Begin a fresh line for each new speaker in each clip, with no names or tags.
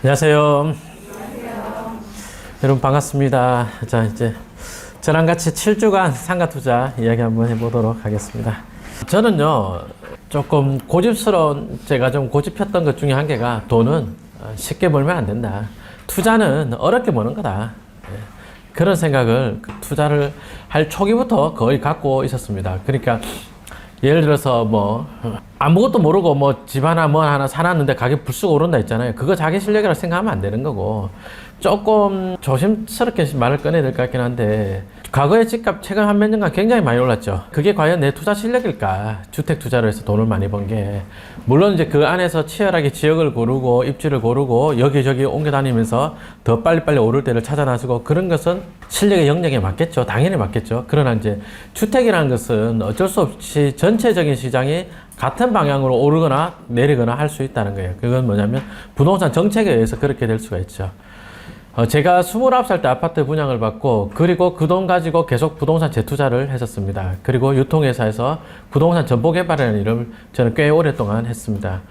안녕하세요. 여러분 반갑습니다. 자, 이제 저랑 같이 7주간 상가 투자 이야기 한번 해보도록 하겠습니다. 저는요, 조금 고집스러운, 제가 좀 고집했던 것 중에 한 개가 돈은 쉽게 벌면 안 된다. 투자는 어렵게 버는 거다. 그런 생각을 투자를 할 초기부터 거의 갖고 있었습니다. 그러니까 예를 들어서 뭐 아무것도 모르고 뭐 집 하나 뭐 하나 사놨는데 가격 불쑥 오른다 있잖아요. 그거 자기 실력이라고 생각하면 안 되는 거고, 조금 조심스럽게 말을 꺼내야 될 것 같긴 한데, 과거의 집값 최근 한 몇 년간 굉장히 많이 올랐죠. 그게 과연 내 투자 실력일까? 주택 투자를 해서 돈을 많이 번 게, 물론 이제 그 안에서 치열하게 지역을 고르고 입지를 고르고 여기저기 옮겨 다니면서 더 빨리빨리 오를 때를 찾아 나서고, 그런 것은 실력의 영역에 맞겠죠. 당연히 맞겠죠. 그러나 이제 주택이라는 것은 어쩔 수 없이 전체적인 시장이 같은 방향으로 오르거나 내리거나 할 수 있다는 거예요. 그건 뭐냐면 부동산 정책에 의해서 그렇게 될 수가 있죠. 제가 29살 때 아파트 분양을 받고, 그리고 그 돈 가지고 계속 부동산 재투자를 했었습니다. 그리고 유통회사에서 부동산 전포개발이라는 일을 저는 꽤 오랫동안 했습니다.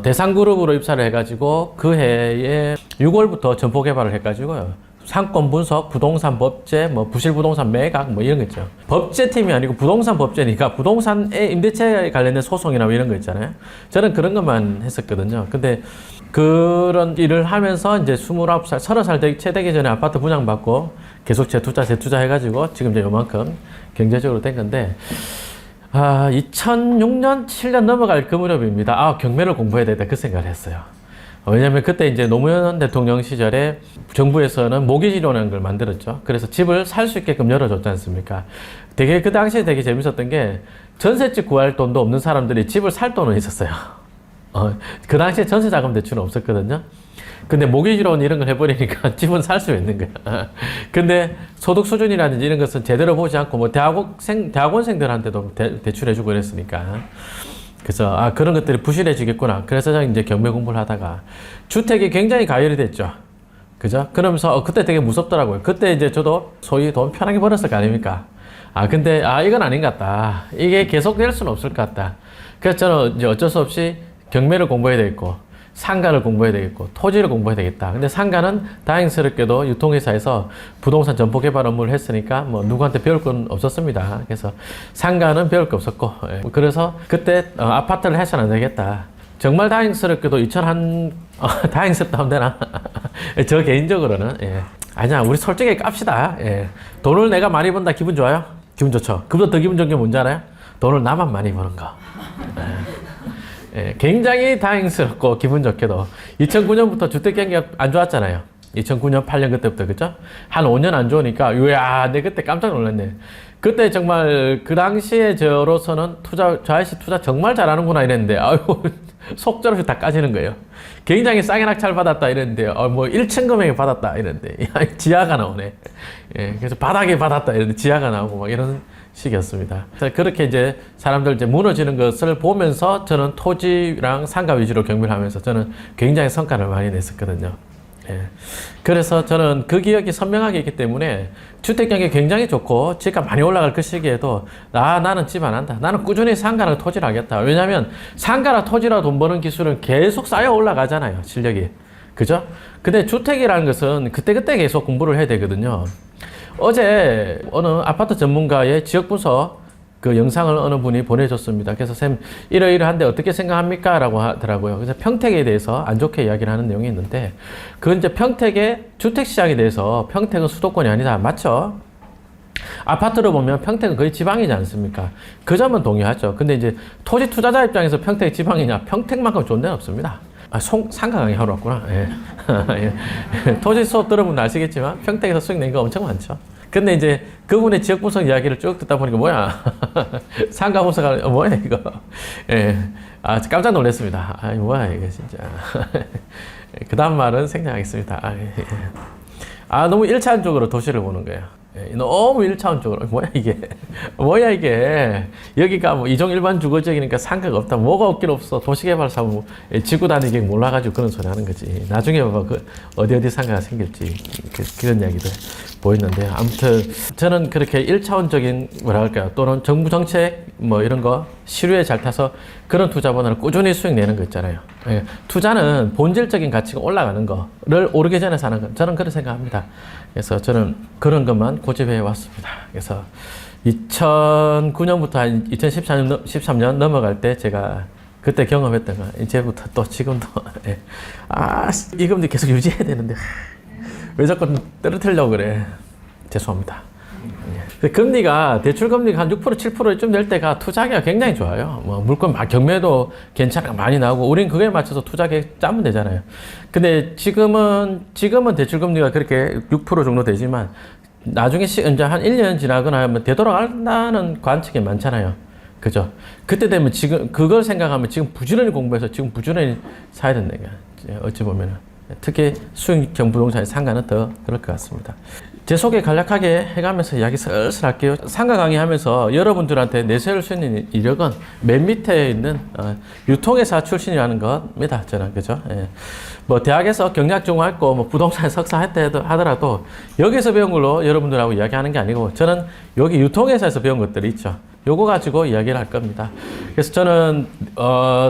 대상그룹으로 입사를 해가지고 그 해에 6월부터 전포개발을 해가지고요, 상권 분석, 부동산 법제, 뭐 부실부동산 매각 뭐 이런 거 있죠. 법제팀이 아니고 부동산 법제니까 부동산의 임대차에 관련된 소송이나 뭐 이런 거 있잖아요. 저는 그런 것만 했었거든요. 근데 그런 일을 하면서 이제 29살, 30살 채 되기 전에 아파트 분양받고 계속 재투자 해가지고 지금 이제 요만큼 경제적으로 된 건데, 2006년, 7년 넘어갈 그 무렵입니다. 경매를 공부해야 되겠다, 그 생각을 했어요. 왜냐면 그때 이제 노무현 대통령 시절에 정부에서는 모기지로라는 걸 만들었죠. 그래서 집을 살 수 있게끔 열어줬지 않습니까? 되게 그 당시에 되게 재밌었던 게, 전셋집 구할 돈도 없는 사람들이 집을 살 돈은 있었어요. 그 당시에 전세자금 대출은 없었거든요. 근데 모기지론 이런 걸 해버리니까 집은 살 수 있는 거야. 근데 소득 수준이라든지 이런 것은 제대로 보지 않고, 뭐 대학원생들한테도 대출해주고 그랬으니까. 그래서 그런 것들이 부실해지겠구나. 그래서 저는 이제 경매 공부를 하다가 주택이 굉장히 가열이 됐죠. 그죠? 그러면서 그때 되게 무섭더라고요. 그때 이제 저도 소위 돈 편하게 벌었을 거 아닙니까? 근데 이건 아닌 것 같다. 이게 계속 될 수는 없을 것 같다. 그래서 저는 이제 어쩔 수 없이 경매를 공부해야 되겠고, 상가를 공부해야 되겠고, 토지를 공부해야 되겠다. 근데 상가는 다행스럽게도 유통회사에서 부동산 점포 개발 업무를 했으니까 뭐 누구한테 배울 건 없었습니다. 그래서 상가는 배울 게 없었고, 그래서 그때 아파트를 해서는 안 되겠다. 정말 다행스럽게도 다행스럽다 하면 되나? 저 개인적으로는, 아니야, 우리 솔직히 깝시다. 돈을 내가 많이 번다 기분 좋아요? 기분 좋죠. 그보다 더 기분 좋은 게 뭔지 알아요? 돈을 나만 많이 버는 거. 굉장히 다행스럽고 기분 좋게도 2009년부터 주택 경기가 안 좋았잖아요. 2009년, 8년 그때부터, 그죠? 한 5년 안 좋으니까, 내 그때 깜짝 놀랐네. 그때 정말 그 당시에 저로서는 저 아저씨 투자 정말 잘하는구나 이랬는데, 속절없이 다 까지는 거예요. 굉장히 싸게 낙찰 받았다 이랬는데, 뭐 1층 금액에 받았다 이랬는데, 지하가 나오네. 그래서 바닥에 받았다 이랬는데 지하가 나오고 막 이런 식이었습니다. 그렇게 이제 사람들 이제 무너지는 것을 보면서 저는 토지랑 상가 위주로 경매를 하면서 저는 굉장히 성과를 많이 냈었거든요. 그래서 저는 그 기억이 선명하게 있기 때문에 주택 경기 굉장히 좋고 집값 많이 올라갈 그 시기에도 나는 집 안 한다. 나는 꾸준히 상가랑 토지를 하겠다. 왜냐하면 상가랑 토지라 돈 버는 기술은 계속 쌓여 올라가잖아요, 실력이. 그죠? 근데 주택이라는 것은 그때그때 계속 공부를 해야 되거든요. 어제 어느 아파트 전문가의 지역 분석 그 영상을 어느 분이 보내줬습니다. 그래서 쌤 이러이러한데 어떻게 생각합니까? 라고 하더라고요. 그래서 평택에 대해서 안 좋게 이야기를 하는 내용이 있는데, 그건 이제 평택의 주택시장에 대해서, 평택은 수도권이 아니다. 맞죠? 아파트로 보면 평택은 거의 지방이지 않습니까? 그 점은 동의하죠. 근데 이제 토지 투자자 입장에서 평택이 지방이냐? 평택만큼 좋은 데는 없습니다. 상가 강의 하러 왔구나. 토지 수업 들어보면 아시겠지만 평택에서 수익 낸 거 엄청 많죠. 근데 이제 그분의 지역 분석 이야기를 쭉 듣다 보니까 뭐야? 상가 분석을, 뭐야 이거? 깜짝 놀랐습니다. 뭐야 이거 진짜. 그 다음 말은 생략하겠습니다. 너무 1차원적으로 도시를 보는 거예요. 너무 1차원적으로. 뭐야 이게. 여기가 뭐 이종 일반 주거지역이니까 상가가 없다. 뭐가 없긴 없어. 도시개발사무 지구 다니기 몰라가지고 그런 소리 하는 거지. 나중에 봐봐. 어디 상가가 생길지. 그런 이야기들 보였는데요. 아무튼 저는 그렇게 1차원적인 뭐랄까요, 또는 정부 정책 뭐 이런 거 시류에 잘 타서 그런 투자보다는 꾸준히 수익 내는 거 있잖아요. 예, 투자는 본질적인 가치가 올라가는 거를 오르기 전에 사는 거, 저는 그렇게 생각합니다. 그래서 저는 그런 것만 고집해 왔습니다. 그래서 2009년부터 한 2013년 넘어갈 때 제가 그때 경험했던 거 이제부터 또 지금도 예. 이 금리 계속 유지해야 되는데 왜 자꾸 떨어뜨리려고 그래. 죄송합니다. 예. 금리가 대출 금리가 한 6% 7%쯤 될 때가 투자하기가 굉장히 좋아요. 뭐 물건 경매도 괜찮아 많이 나오고 우린 그거에 맞춰서 투자 계획 짜면 되잖아요. 근데 지금은 대출 금리가 그렇게 6% 정도 되지만 나중에 이제 한 1년 지나거나 하면 되돌아간다는 관측이 많잖아요. 그죠? 그때 되면 지금 그걸 생각하면 지금 부지런히 공부해서 지금 부지런히 사야 된다는 거야. 어찌 보면은. 특히 수익형 부동산의 상가는 더 그럴 것 같습니다. 제 소개 간략하게 해가면서 이야기 슬슬 할게요. 상가 강의하면서 여러분들한테 내세울 수 있는 이력은 맨 밑에 있는 유통회사 출신이라는 겁니다. 저는 그죠? 예. 뭐 대학에서 경제학 전공했고 뭐 부동산 석사 했다 하더라도 여기서 배운 걸로 여러분들하고 이야기하는 게 아니고 저는 여기 유통회사에서 배운 것들이 있죠. 요거 가지고 이야기를 할 겁니다. 그래서 저는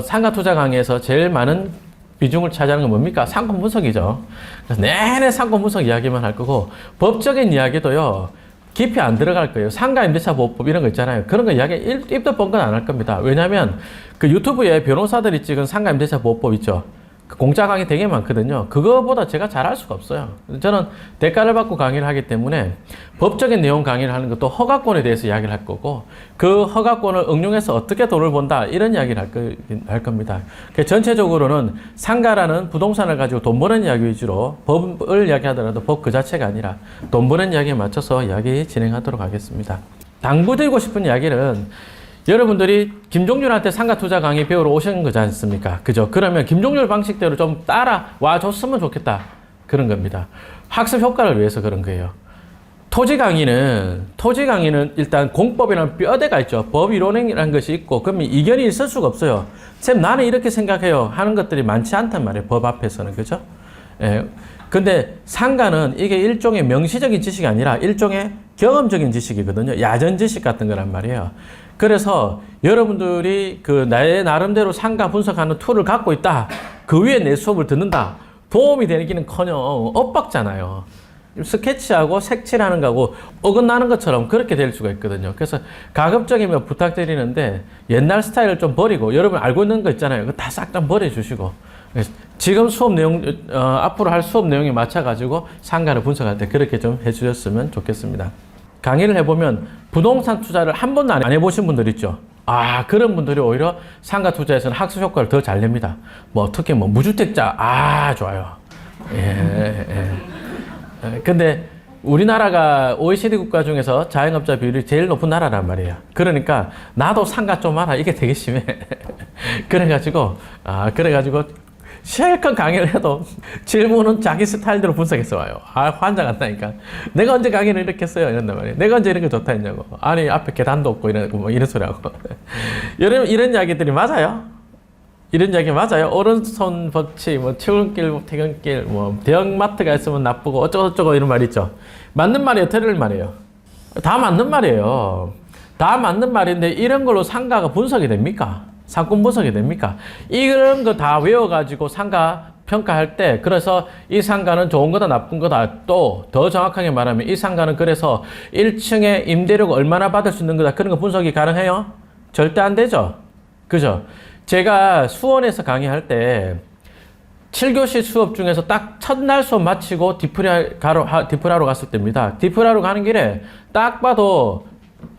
상가 투자 강의에서 제일 많은 비중을 차지하는 건 뭡니까? 상권 분석이죠. 그래서 내내 상권 분석 이야기만 할 거고 법적인 이야기도요. 깊이 안 들어갈 거예요. 상가 임대차 보호법 이런 거 있잖아요. 그런 거 이야기 입도 뻥건 안 할 겁니다. 왜냐하면 그 유튜브에 변호사들이 찍은 상가 임대차 보호법 있죠. 그 공짜 강의 되게 많거든요. 그거보다 제가 잘할 수가 없어요. 저는 대가를 받고 강의를 하기 때문에 법적인 내용 강의를 하는 것도 허가권에 대해서 이야기를 할 거고 그 허가권을 응용해서 어떻게 돈을 번다 이런 이야기를 할 겁니다. 전체적으로는 상가라는 부동산을 가지고 돈 버는 이야기 위주로 법을 이야기하더라도 법 그 자체가 아니라 돈 버는 이야기에 맞춰서 이야기 진행하도록 하겠습니다. 당부드리고 싶은 이야기는 여러분들이 김종률한테 상가 투자 강의 배우러 오신 거지 않습니까? 그죠? 그러면 김종률 방식대로 좀 따라와 줬으면 좋겠다. 그런 겁니다. 학습 효과를 위해서 그런 거예요. 토지 강의는 일단 공법이라는 뼈대가 있죠. 법 이론이라는 것이 있고, 그러면 이견이 있을 수가 없어요. 쌤, 나는 이렇게 생각해요. 하는 것들이 많지 않단 말이에요. 법 앞에서는. 그죠? 예. 근데 상가는 이게 일종의 명시적인 지식이 아니라 일종의 경험적인 지식이거든요. 야전 지식 같은 거란 말이에요. 그래서 여러분들이 그 나의 나름대로 상가 분석하는 툴을 갖고 있다. 그 위에 내 수업을 듣는다. 도움이 되기는커녕 엇박잖아요. 스케치하고 색칠하는 거하고 어긋나는 것처럼 그렇게 될 수가 있거든요. 그래서 가급적이면 부탁드리는데 옛날 스타일을 좀 버리고 여러분 알고 있는 거 있잖아요. 그거 다 싹 다 버려주시고 지금 수업 내용 앞으로 할 수업 내용에 맞춰가지고 상가를 분석할 때 그렇게 좀 해주셨으면 좋겠습니다. 강의를 해보면 부동산 투자를 한 번도 안 해보신 분들 있죠. 그런 분들이 오히려 상가 투자에서는 학습 효과를 더 잘 냅니다. 뭐 특히 뭐 무주택자 좋아요. 근데 우리나라가 OECD 국가 중에서 자영업자 비율이 제일 높은 나라란 말이에요. 그러니까 나도 상가 좀 알아 이게 되게 심해. 그래가지고 실컷 강의를 해도 질문은 자기 스타일대로 분석해서 와요. 환장 같다니까. 내가 언제 강의를 이렇게 했어요? 이런단 말이에요. 내가 언제 이런 거 좋다 했냐고. 아니, 앞에 계단도 없고 이런 소리 하고. 여러분, 이런 이야기들이 맞아요? 이런 이야기 맞아요? 오른손 법칙, 출근길, 퇴근길, 대형마트가 있으면 나쁘고 어쩌고저쩌고 이런 말 있죠. 맞는 말이에요? 틀린 말이에요? 다 맞는 말이에요. 다 맞는 말인데 이런 걸로 상가가 분석이 됩니까? 상권 분석이 됩니까? 이런 거 다 외워가지고 상가 평가할 때 그래서 이 상가는 좋은 거다 나쁜 거다 또 더 정확하게 말하면 이 상가는 그래서 1층에 임대료가 얼마나 받을 수 있는 거다 그런 거 분석이 가능해요? 절대 안 되죠. 그죠? 제가 수원에서 강의할 때 7교시 수업 중에서 딱 첫날 수업 마치고 디프라로 갔을 때입니다. 디프라로 가는 길에 딱 봐도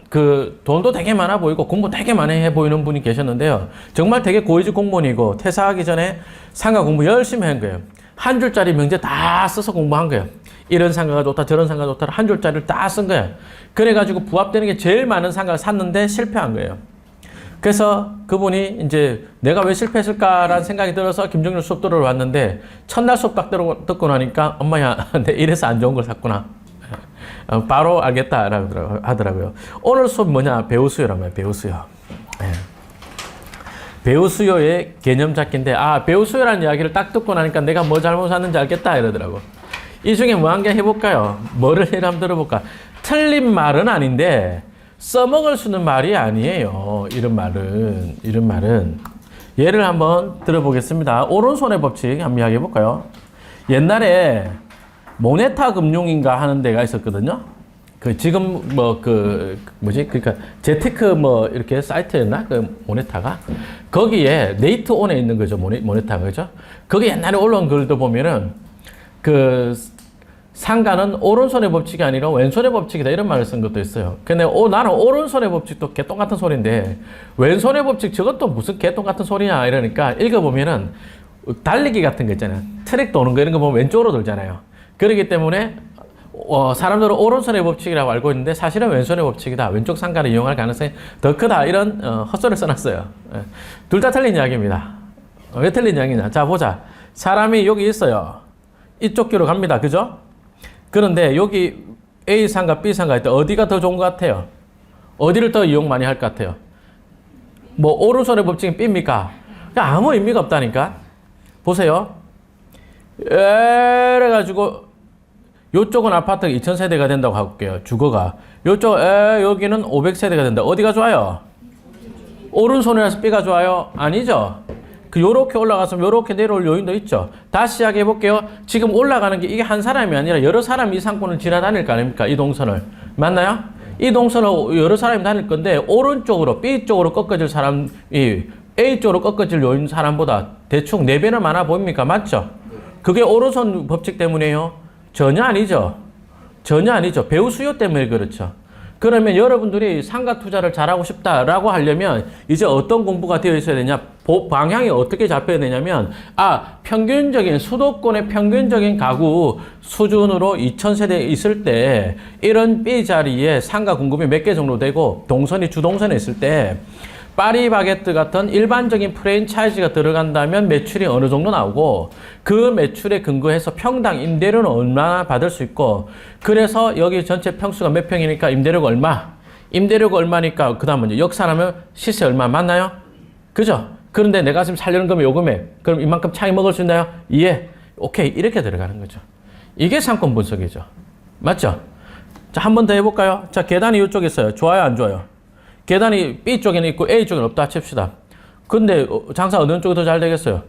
그 돈도 되게 많아 보이고 공부 되게 많이 해 보이는 분이 계셨는데요. 정말 되게 고위직 공무원이고 퇴사하기 전에 상가 공부 열심히 한 거예요. 한 줄짜리 명제 다 써서 공부한 거예요. 이런 상가가 좋다 저런 상가가 좋다 한 줄짜리를 다 쓴 거예요. 그래가지고 부합되는 게 제일 많은 상가를 샀는데 실패한 거예요. 그래서 그분이 이제 내가 왜 실패했을까라는 생각이 들어서 김종률 수업 들으러 왔는데 첫날 수업 딱 듣고 나니까 엄마야 내 이래서 안 좋은 걸 샀구나. 바로 알겠다라고 하더라고요. 오늘 수업 뭐냐? 배우수요란 말이에요. 배우수요. 배우수요의 개념 잡기인데 배우수요라는 이야기를 딱 듣고 나니까 내가 뭐 잘못 샀는지 알겠다 이러더라고. 이 중에 뭐 한 개 해볼까요? 뭐를 예를 한번 들어볼까? 틀린 말은 아닌데 써먹을 수 있는 말이 아니에요. 이런 말은. 예를 한번 들어보겠습니다. 오른손의 법칙 한번 이야기해 볼까요? 옛날에 모네타 금융인가 하는 데가 있었거든요. 그 지금 그러니까 재테크 뭐 이렇게 사이트였나? 그 모네타가 거기에 네이트온에 있는 거죠. 모네타가 그죠? 거기 옛날에 올라온 글도 보면은 그 상가는 오른손의 법칙이 아니라 왼손의 법칙이다 이런 말을 쓴 것도 있어요. 근데 나는 오른손의 법칙도 개똥 같은 소리인데 왼손의 법칙 저것도 무슨 개똥 같은 소리냐 이러니까 읽어보면은 달리기 같은 거 있잖아요. 트랙 도는 거 이런 거 보면 왼쪽으로 돌잖아요. 그렇기 때문에 사람들은 오른손의 법칙이라고 알고 있는데 사실은 왼손의 법칙이다. 왼쪽 상가를 이용할 가능성이 더 크다. 이런 헛소리를 써놨어요. 둘 다 틀린 이야기입니다. 왜 틀린 이야기냐? 자 보자. 사람이 여기 있어요. 이쪽 길로 갑니다. 그죠? 그런데 여기 A 상가, B 상가 있다. 어디가 더 좋은 것 같아요? 어디를 더 이용 많이 할 것 같아요? 뭐 오른손의 법칙은 B입니까? 아무 의미가 없다니까. 보세요. 이래가지고 요쪽은 아파트가 2000세대가 된다고 할게요. 주거가. 여기는 500세대가 된다. 어디가 좋아요? 오른손이라서 B가 좋아요? 아니죠. 요렇게 올라가서 요렇게 내려올 요인도 있죠. 다시 이야기해 볼게요. 지금 올라가는 게 이게 한 사람이 아니라 여러 사람이 이 상권을 지나다닐 거 아닙니까? 이 동선을. 맞나요? 이 동선을 여러 사람이 다닐 건데 오른쪽으로 B 쪽으로 꺾어질 사람이 A 쪽으로 꺾어질 요인 사람보다 대충 4배는 많아 보입니까? 맞죠? 그게 오른손 법칙 때문이에요? 전혀 아니죠. 전혀 아니죠. 배우 수요 때문에 그렇죠. 그러면 여러분들이 상가 투자를 잘하고 싶다라고 하려면 이제 어떤 공부가 되어 있어야 되냐? 방향이 어떻게 잡혀야 되냐면 평균적인 수도권의 평균적인 가구 수준으로 2000세대 있을 때 이런 B 자리에 상가 공급이 몇 개 정도 되고 동선이 주동선에 있을 때 파리바게뜨 같은 일반적인 프랜차이즈가 들어간다면 매출이 어느 정도 나오고 그 매출에 근거해서 평당 임대료는 얼마나 받을 수 있고 그래서 여기 전체 평수가 몇 평이니까 임대료가 얼마? 임대료가 얼마니까 그 다음 먼저 역산하면 시세 얼마 맞나요? 그죠? 그런데 내가 지금 살려는 금액 요 금액 그럼 이만큼 차이 먹을 수 있나요? 예. 오케이. 이렇게 들어가는 거죠. 이게 상권 분석이죠. 맞죠? 자, 한 번 더 해볼까요? 자, 계단이 이쪽에 있어요. 좋아요? 안 좋아요? 계단이 B 쪽에는 있고 A 쪽에는 없다 칩시다. 근데 장사 어느 쪽이 더 잘 되겠어요?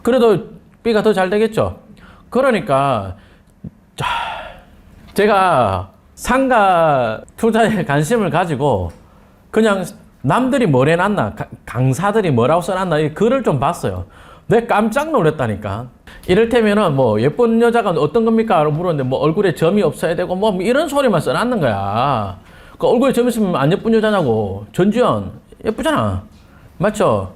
그래도 B가 더 잘 되겠죠? 그러니까 제가 상가 투자에 관심을 가지고 그냥 남들이 뭘 해놨나 강사들이 뭐라고 써놨나 이 글을 좀 봤어요. 내가 깜짝 놀랐다니까. 이를테면은 뭐 예쁜 여자가 어떤 겁니까? 라고 물었는데 뭐 얼굴에 점이 없어야 되고 뭐 이런 소리만 써놨는 거야. 그 얼굴에 점 있으면 안 예쁜 여자냐고. 전지현 예쁘잖아. 맞죠?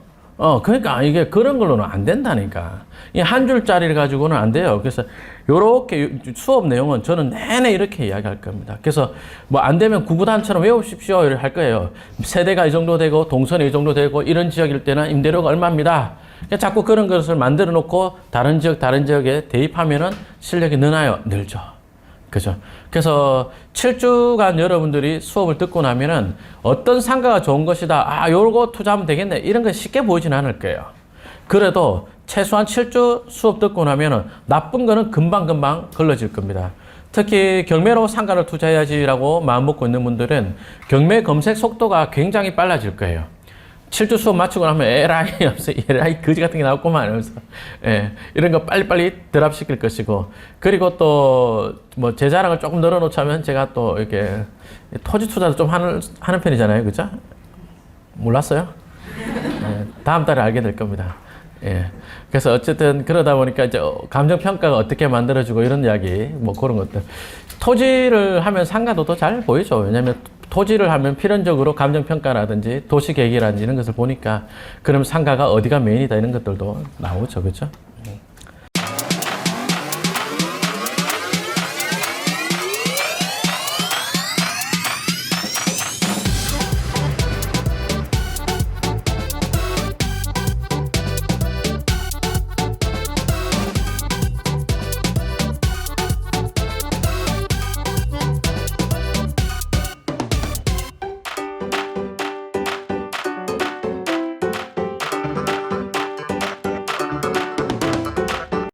그러니까 이게 그런 걸로는 안 된다니까. 이 한 줄짜리를 가지고는 안 돼요. 그래서 요렇게 수업 내용은 저는 내내 이렇게 이야기할 겁니다. 그래서 뭐 안 되면 구구단처럼 외우십시오. 이렇게 할 거예요. 세대가 이 정도 되고 동선이 이 정도 되고 이런 지역일 때는 임대료가 얼마입니다. 자꾸 그런 것을 만들어 놓고 다른 지역에 대입하면은 실력이 늘죠. 그죠? 그래서 7주간 여러분들이 수업을 듣고 나면은 어떤 상가가 좋은 것이다. 요거 투자하면 되겠네. 이런 거 쉽게 보이진 않을 거예요. 그래도 최소한 7주 수업 듣고 나면은 나쁜 거는 금방 걸러질 겁니다. 특히 경매로 상가를 투자해야지라고 마음먹고 있는 분들은 경매 검색 속도가 굉장히 빨라질 거예요. 7주 수업 마치고 나면 에라이 거지 같은 게 나왔구만 이러면서 이런 거 빨리빨리 드랍시킬 것이고 그리고 또 뭐 제 자랑을 조금 늘어놓자면 제가 또 이렇게 토지 투자도 좀 하는 편이잖아요. 그죠? 몰랐어요? 다음 달에 알게 될 겁니다. 그래서 어쨌든 그러다 보니까 이제 감정평가가 어떻게 만들어지고 이런 이야기 뭐 그런 것들 토지를 하면 상가도 더 잘 보이죠. 왜냐하면 토지를 하면 필연적으로 감정평가라든지 도시계획이라든지 이런 것을 보니까 그럼 상가가 어디가 메인이다 이런 것들도 나오죠. 그렇죠?